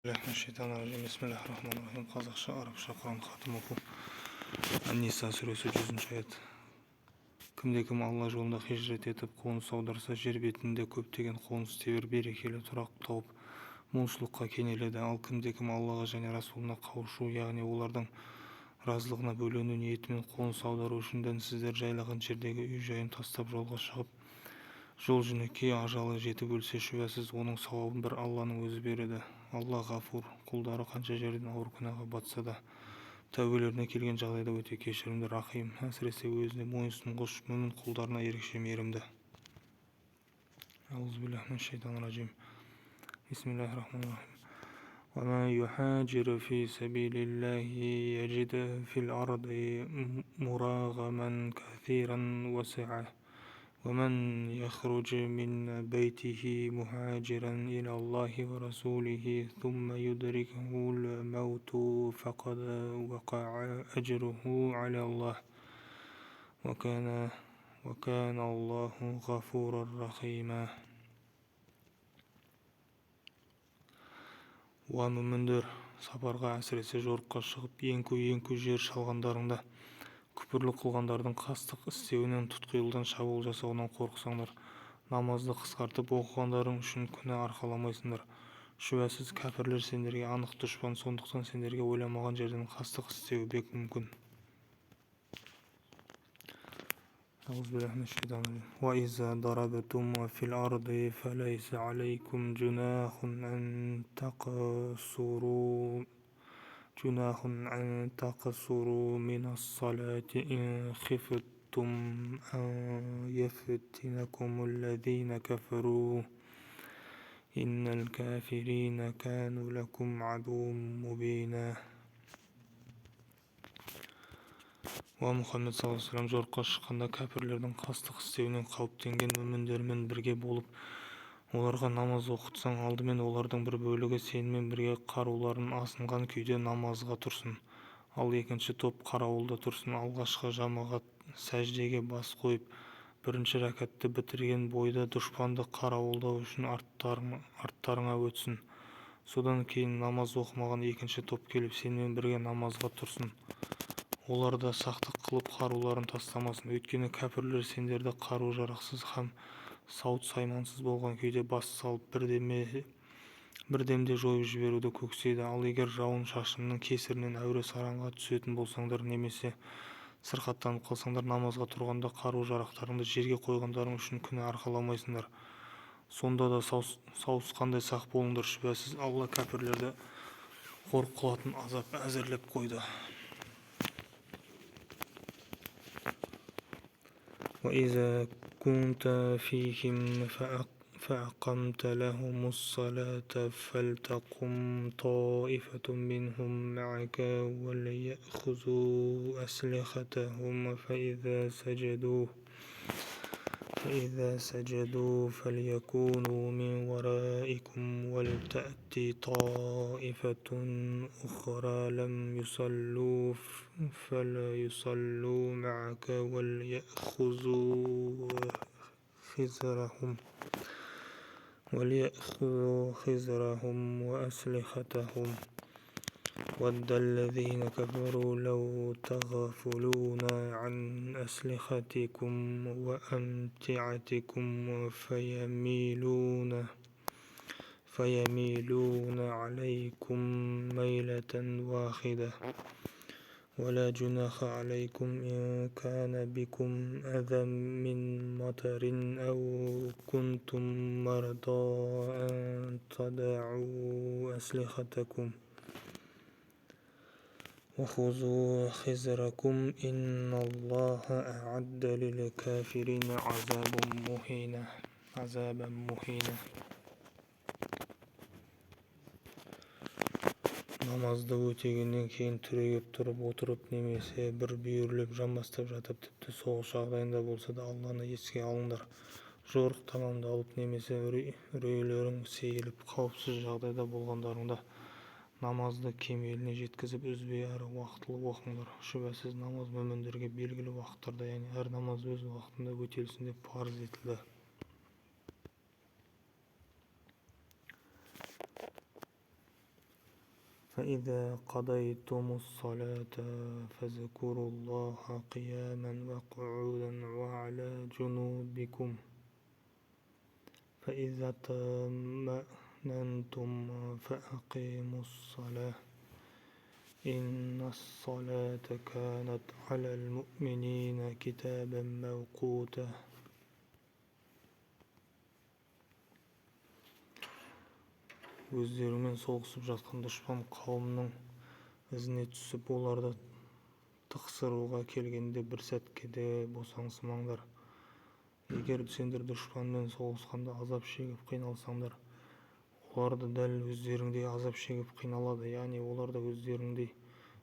Bismillahirrahmanirrahim. Қазақша, арабша Құран хатым оқу. Ан-Ниса сүресі 100-ші аят. Кімде-кім Алла жолында хижрет етіп қоныс аударса, жер бетінде көптеген қоныс тебір берекелі тұрақ тауып, молшылыққа кенеледі. Ал кімде-кім Аллаға және Расулына қауышу, яғни олардың разылығына бөлену ниетімен қоныс аудару үшін дінсіздер жайлаған жердегі үй-жайын тастап жолға шығып, жол-жөнекей ажалы жетіп өлсе, шүбәсіз оның сауабын бір Алланың өзі береді. Алла ғафур, құлдары қанша жерден ауыр күнәға батса да, тәубелеріне келген жағдайда өте кешірімді, рахим, әсіресе өзіне мойынсұнғыш мүмін құлдарына ерекше мейірімді. Аузубиллахи-минаш-шайтанир-ражим. Бисмиллахир-рахманир-рахим. وَمَنْ يُهَاجِرْ فِي سَبِيلِ اللَّهِ يَجِدْ فِي الْأَرْضِ مُرَاغَمًا كَثِيرًا وَسَعَةً ومن يخرج من بيته مهاجرا إلى الله ورسوله ثم يدركه الموت فقد وقع أجره على الله وكان الله غفورا رحيما. Мүміндер, сапарға әсіресе жорыққа шығып еңку жер шалғандарыңда күпірлік қылғандардың қастық істеуінен, тұтқиылдан шабуыл жасауынан қорықсаңдар, намазды қысқартып оқығандарың үшін күнә арқаламайсыңдар. Шүбәсіз кәпірлер сендерге анық дұшпан, сондықтан сендерге ойламаған жерден қастық істеуі бек мүмкін. وَإِذَا ضَرَبْتُمْ فِي الْأَرْضِ فَلَيْسَ عَلَيْكُمْ جناح أن تقصروا من الصلاة إن خفتم أن يفتنكم الذين كفروا إن الكافرين كانوا لكم عدوا مبينا. Мұхаммед саллаллаху алейхи ва саллям жорыққа шыққанда кәпірлердің қастық істеуінен қауіптенген мүміндермен бірге болып, оларға намаз оқытсаң, алдымен олардың бір бөлігі сенімен бірге қаруларын асынған күйде намазға тұрсын, ал екінші топ қарауылда тұрсын. Алғашқы жамағат сәждеге бас қойып, бірінші рәкатты бітірген бойда дұшпанды қарауылдау үшін арттарыңа өтсін. Содан кейін намаз оқымаған екінші топ келіп сенімен бірге намазға тұрсын. Олар да сақтық қылып қаруларын тастамасын, өйткені кәпірлер сендерді қару-жарақсыз һәм сауыт-саймансыз болған күйде бас салып бірдемде жойып жіберуді көксейді. Ал егер жауын-шашынның кесірінен әуре-сараңға түсетін болсаңдар, немесе сырқаттанып қалсаңдар, намазға тұрғанда қару-жарақтарыңды жерге қойғандарың үшін күнә арқаламайсыңдар. Сонда да сауысқандай сақ болыңдар, шүбәсіз Алла кәпірлерді қор қылатын азап әзірлеп қойды. وَإِذَا كُنْتَ فِيهِمْ فَأَقَمْتَ لَهُمُ الصَّلَاةَ فَلْتَقُمْ طَائِفَةٌ مِّنْهُمْ مَعَكَ وَلْيَأْخُذُوا أَسْلِحَتَهُمْ فَإِذَا سَجَدُوا فَلْيَكُونُوا مِنْ وَرَائِكُمْ وَلْتَأْتِ طَائِفَةٌ أُخْرَى لَمْ يُصَلُّوا فَلْيُصَلُّوا مَعَكَ وَلْيَأْخُذُوا خِزْرَهُمْ وَأَسْلِحَتَهُمْ وَدَّ الَّذِينَ كَفَرُوا لَوْ تَغْفُلُونَ عَنْ أَسْلِحَتِكُمْ وَأَمْتِعَتِكُمْ فَيَمِيلُونَ عَلَيْكُمْ مَيْلَةً وَاحِدَةً وَلَا جُنَاحَ عَلَيْكُمْ إِنْ كَانَ بِكُمْ أَذًى مِّن مَطَرٍ أَوْ كُنْتُمْ مَرْضَىٰ أَنْ تَضَعُوا أَسْلِحَتَكُمْ وَخُذُوا خِزْرَكُمْ إِنَّ اللَّهَ أَعَدَّ لِلْكَافِرِينَ عَذَابًا مُهِينًا. Намазды өтегеннен кейін түрегеп тұрып отырып, немесе бір бүйірлеп жамбастап жатып, тіпті соғыс жағдайында болса да Алланы еске алыңдар. Жорық тамамдалып немесе үрейлерің сейіліп қауіпсіз жағдайда болғандарыңда намазды кемеліне жеткізіп үзбей әрі уақытылы оқыңдар. Шүбәсіз намаз мүміндерге белгілі уақыттарда, яғни әр намаз өз уақытында өтелсін деп парыз етілді. فإذا قضيتم الصلاة فاذكروا الله قياما وقعودا وعلى جنوبكم فإذا اطمأننتم فأقيموا الصلاة إن الصلاة كانت على المؤمنين كتابا موقوتا. Өздерімен соғысып жатқан дұшпан қауымның ізіне түсіп, оларды тықсыруға келгенде бір сәтке де босаңсымаңдар. Егер сендер дұшпанмен соғысқанда азап шегіп қиналсаңдар, олар да дәл өздеріңдей азап шегіп қиналады, яғни олар да өздеріңдей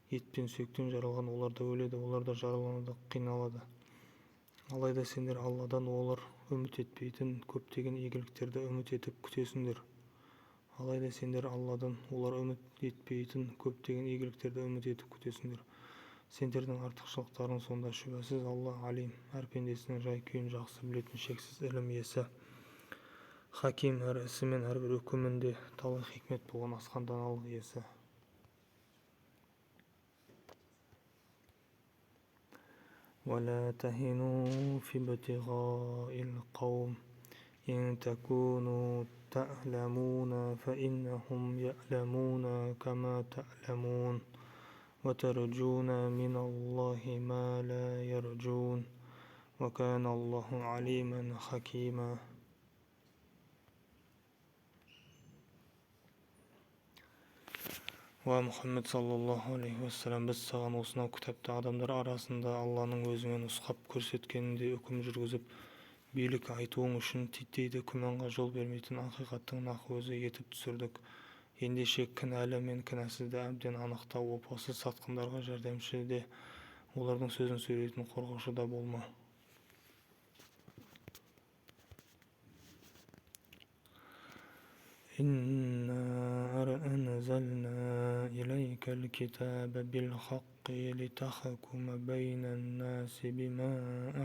ет пен сүйектен жаралған, олар да өледі, олар да жараланады, қиналады. Алайда сендер Алладан олар үміт етпейтін көптеген игіліктерді үміт етіп күтесіңдер. Алайда сендер Алладан олар үміт етпейтін көптеген игіліктерді үміт етіп күтесіңдер. Сендердің артықшылықтарың сонда. Шүбәсіз Алла алим, әр пендесінің жай-күйін жақсы білетін шексіз ілім иесі. Хаким, әр ісі мен әрбір үкімінде талай хикмет болған асқан даналық иесі. ولا تهنوا في ابتغاء القوم إن تكونوا تعلمون فإنهم يعلمون كما تعلمون وترجون من الله ما لا يرجون وكان الله عليما حكيما. Уа Мұхаммед саллаллаху алейхи уассалам, біз саған осынау кітапта адамдар арасында Алланың өзіңе нұсқап көрсеткенінде үкім жүргізіп, билік айтуың үшін титтейді күмәнға жол бермейтін ақиқаттың нақ өзі етіп түсірдік. Ендеше кінәлі мен кінәсізді әбден анықтау, опасыз сатқындарға жәрдемші де, олардың сөзін сөйлейтін қорғаушы да болма. إنا أنزلنا إليك الكتاب بالحق لتحكم بين الناس بما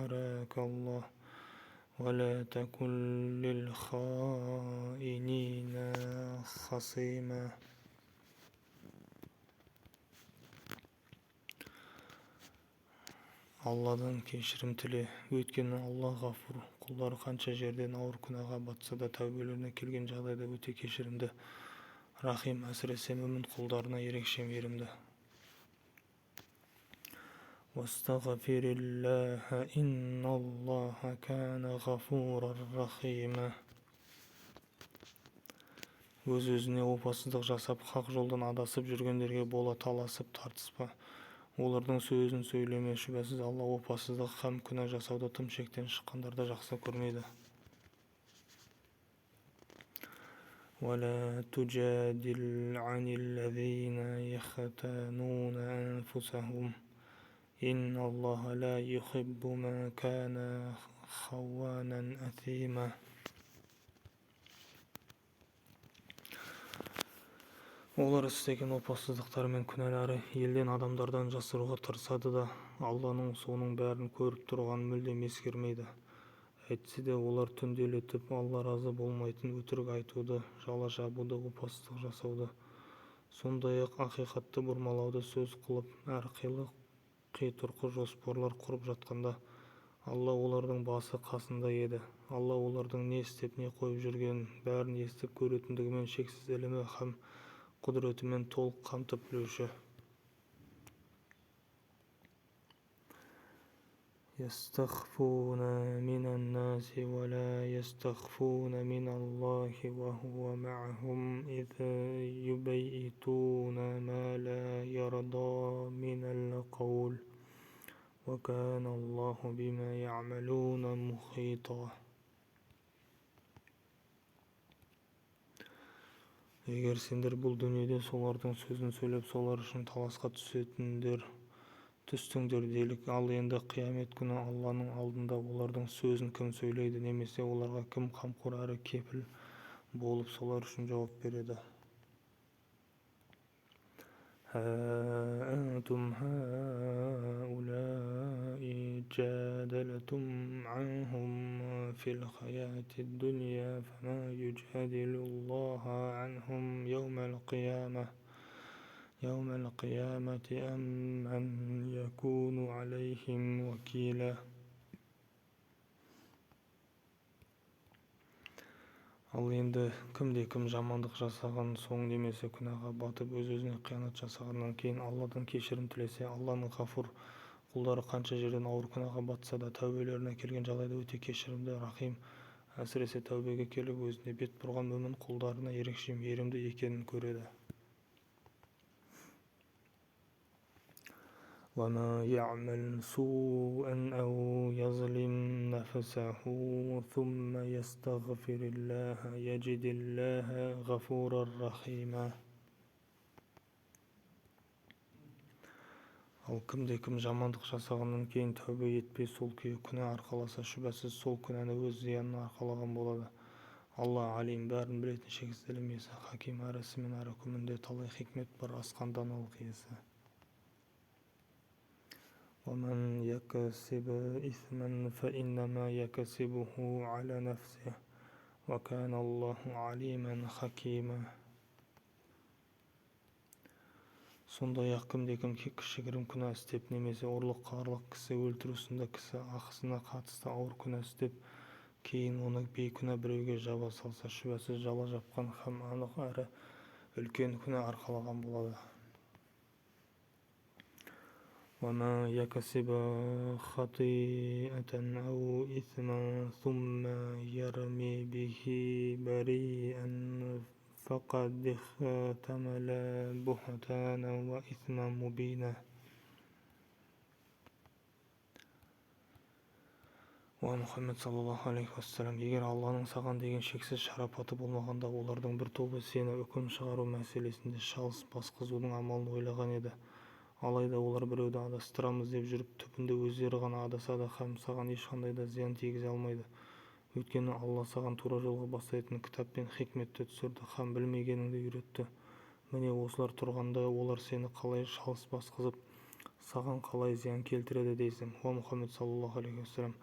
أراك الله ولا تكن للخائنين خصيما. Алладан кешірім тіле, өйткені Алла ғафур, құлдары қанша жерден ауыр күнәға батса да тәубелеріне келген жағдайда өте кешірімді, рахим, әсіресе мүмін құлдарына ерекше мейірімді. Вастағфириллаха инналлаха кана ғафурар рахима. Өз-өзіне опасыздық жасап, хақ жолдан адасып жүргендерге бола таласып тартыспа. Олардың сөзін сөйлеме. Шүбәсіз Алла опасыздық һәм күнә жасауды тым шектен шыққандарды жақсы көрмейді. ولا تجادل عن الذين يختانون أنفسهم إن الله لا يحب من كان خوانا أثيما. Олар істеген опасыздықтары мен күнәлары елден адамдардан жасыруға тырысады да, Алланың соның бәрін көріп тұрған мүлдем ескермейді. Әйтсе де олар түнделетіп, Алла разы болмайтын өтірік айтуды, жала жабуды, опасыздық жасауды, сондай-ақ ақиқатты бұрмалауды сөз қылып, әрқилы қитұрқы жоспарлар құрып жатқанда, Алла олардың басы қасында еді. Алла олардың не істеп, не қойып жүргенін бәрін естіп көретіндігімен шексіз ілімі һәм құдіретімен толық қамтып білуші. يستخفون من الناس ولا يستخفون من الله وهو معهم إذ يبيتون ما لا يرضى من القول وكان الله بما يعملون محيطا. Егер сендер бұл дүниеде солардың сөзін сөйлеп, солар үшін таласқа түстіңдер делік, ал енді қиямет күні Алланың алдында олардың сөзін кім сөйлейді, немесе оларға кім қамқор әрі кепіл болып солар үшін жауап береді. أنتم هؤلاء جادلتم عنهم في الحياة الدنيا فما يجادل الله عنهم يوم القيامة يوم القيامة أم من يكون عليهم وكيلا. Ал енді кімде-кім жамандық жасаған соң немесе күнәға батып өз-өзіне қиянат жасағаннан кейін Алладан кешірім тілесе, Алланың ғафур құлдары қанша жерден ауыр күнәға батса да тәубелеріне келген жағдайда өте кешірімді, рахим, әсіресе тәубеге келіп өзіне бет бұрған мүмін құлдарына ерекше мейірімді екенін көреді. وَمَا يَعْمَلْ سُوءًا أَوْ يَظْلِمْ نَفْسَهُ ثُمَّ يَسْتَغْفِرِ اللَّهَ يَجِدِ اللَّهَ غَفُورًا رَحِيمًا. Ал кімде-кім жамандық жасағаннан кейін тәубе етпей сол күйі күнә арқаласа, шүбәсіз сол күнәні өз зиянына арқалаған болады. Алла алим, бәрін білетін, шексіз ілім иесі, хаким, әрі ісімен әрі үкімінде талай хикмет бар, асқан даналық иесі. وَمَنْ يَكْسِبْ إِثْمًا فَإِنَّمَا يَكْسِبُهُ عَلَى نَفْسِهِ وَكَانَ اللَّهُ عَلِيمًا حَكِيمًا. Сондай-ақ кімде-кім кішігірім күнә істеп, немесе ұрлық, қарлық, кісі өлтіру сынды кісі ақысына қатысты ауыр күнә істеп, кейін оны бейкүнә біреуге жаба салса, шүбәсіз жала жапқан һәм анық әрі үлкен күнә арқалаған болады. وَمَا يَكْسِبْ خَطِيئَةً أَوْ إِثْمًا ثُمَّ يَرْمِ بِهِ بَرِيئًا فَقَدِ احْتَمَلَ بُهْتَانًا وَإِثْمًا مُبِينًا. О Мұхаммед саллаллаху алейхи уассалам, егер Алланың саған деген шексіз шарапаты болмағанда, олардың бір тобы сені үкім шығару мәселесінде шалыс басқызудың амалын ойлаған еді. Алайда олар біреуді адастырамыз деп жүріп, түбінде өздері ғана адасады һәм саған ешқандай да зиян тигізе алмайды. Өйткені Алла саған тура жолға бастайтын кітап пен хикметті түсірді һәм білмегеніңді үйретті. Міне осылар тұрғанда олар сені қалай шалыс басқызып, саған қалай зиян келтіреді дейсің. О Мұхаммед саллаллаху алейхи уассалам,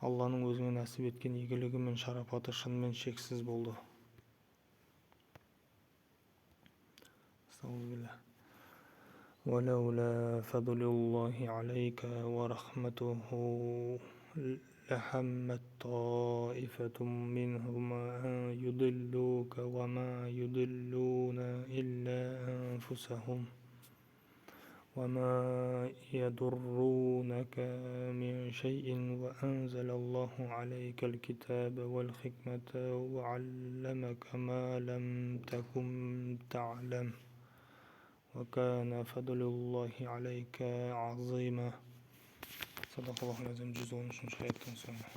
Алланың өзіңе нәсіп еткен игілігі мен шарапаты шынымен шексіз болды. وَلَوْلَا فَضْلُ اللَّهِ عَلَيْكَ وَرَحْمَتُهُ لَهَمَّتْ طَائِفَةٌ مِّنْهُمْ أَن يُضِلُّوكَ وَمَا يُضِلُّونَ إِلَّا أَنفُسَهُمْ وَمَا يَضُرُّونَكَ مِنْ شَيْءٍ وَأَنزَلَ اللَّهُ عَلَيْكَ الْكِتَابَ وَالْحِكْمَةَ وَعَلَّمَكَ مَا لَمْ تَكُنْ تَعْلَمُ وَكَانَ فَضْلُ اللَّهِ عَلَيْكَ عَظِيمًا. Sadaqallahul azim 113. ayetten sonra.